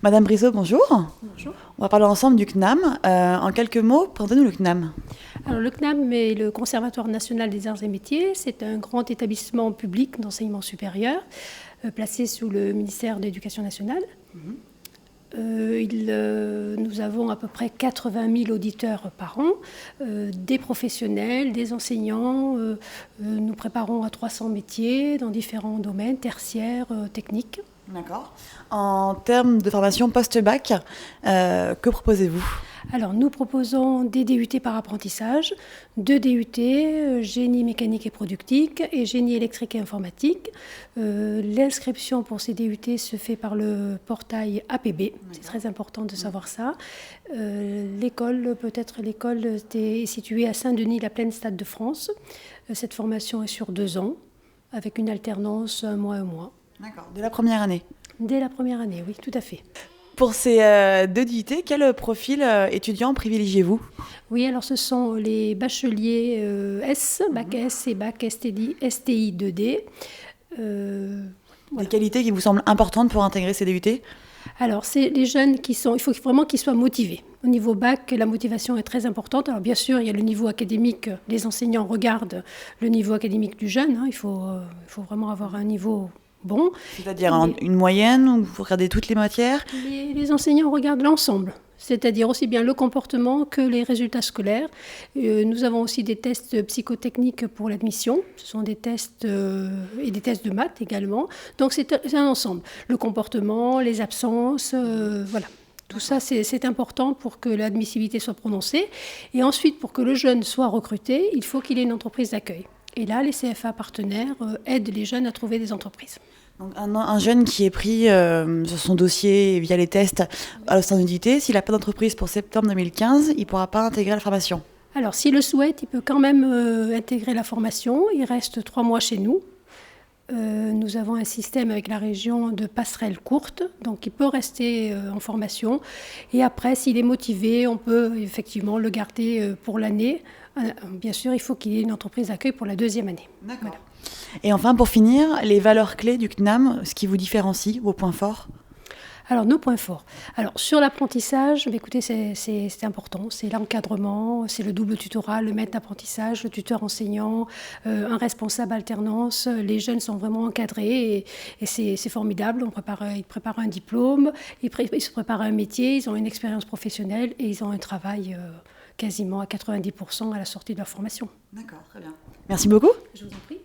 Madame Brissot, bonjour. Bonjour. On va parler ensemble du CNAM. En quelques mots, présentez-nous le CNAM. Alors, le CNAM est le Conservatoire national des arts et métiers. C'est un grand établissement public d'enseignement supérieur placé sous le ministère de l'Éducation nationale. Nous avons à peu près 80 000 auditeurs par an, des professionnels, des enseignants. Nous préparons à 300 métiers dans différents domaines, tertiaires, techniques. D'accord. En termes de formation post-bac, que proposez-vous ? Alors, nous proposons des DUT par apprentissage, 2 DUT, génie mécanique et productique et génie électrique et informatique. L'inscription pour ces DUT se fait par le portail APB, c'est très important de savoir ça. L'école est située à Saint-Denis, la plaine Stade de France. Cette formation est sur 2 ans, avec une alternance 1 mois, 1 mois. D'accord. Dès la première année ? Dès la première année, oui, tout à fait. Pour ces 2 DUT, quel profil étudiant privilégiez-vous ? Oui, alors ce sont les bacheliers S, bac S et bac STI 2D. Des qualités qui vous semblent importantes pour intégrer ces DUT ? Alors, c'est les jeunes il faut vraiment qu'ils soient motivés. Au niveau bac, la motivation est très importante. Alors, bien sûr, il y a le niveau académique. Les enseignants regardent le niveau académique du jeune. Il faut vraiment avoir un niveau bon. C'est-à-dire une moyenne, où vous regardez toutes les matières ? Les enseignants regardent l'ensemble, c'est-à-dire aussi bien le comportement que les résultats scolaires. Nous avons aussi des tests psychotechniques pour l'admission. Ce sont des tests et des tests de maths également. Donc c'est un ensemble. Le comportement, les absences, voilà. Tout ça, c'est important pour que l'admissibilité soit prononcée. Et ensuite, pour que le jeune soit recruté, il faut qu'il ait une entreprise d'accueil. Et là, les CFA partenaires aident les jeunes à trouver des entreprises. Donc un jeune qui est pris sur son dossier via les tests à sein de l'unité, s'il n'a pas d'entreprise pour septembre 2015, il ne pourra pas intégrer la formation. Alors, s'il le souhaite, il peut quand même intégrer la formation. Il reste 3 mois chez nous. Nous avons un système avec la région de passerelles courtes, donc il peut rester en formation. Et après, s'il est motivé, on peut effectivement le garder pour l'année. Bien sûr, il faut qu'il ait une entreprise d'accueil pour la 2e année. D'accord. Voilà. Et enfin, pour finir, les valeurs clés du CNAM, ce qui vous différencie, vos points forts ? Alors, nos points forts. Alors, sur l'apprentissage, écoutez, c'est important. C'est l'encadrement, c'est le double tutorat, le maître d'apprentissage, le tuteur enseignant, un responsable alternance. Les jeunes sont vraiment encadrés et c'est formidable. Ils préparent un diplôme, ils se préparent à un métier, ils ont une expérience professionnelle et ils ont un travail quasiment à 90% à la sortie de leur formation. D'accord, très bien. Merci beaucoup. Je vous en prie.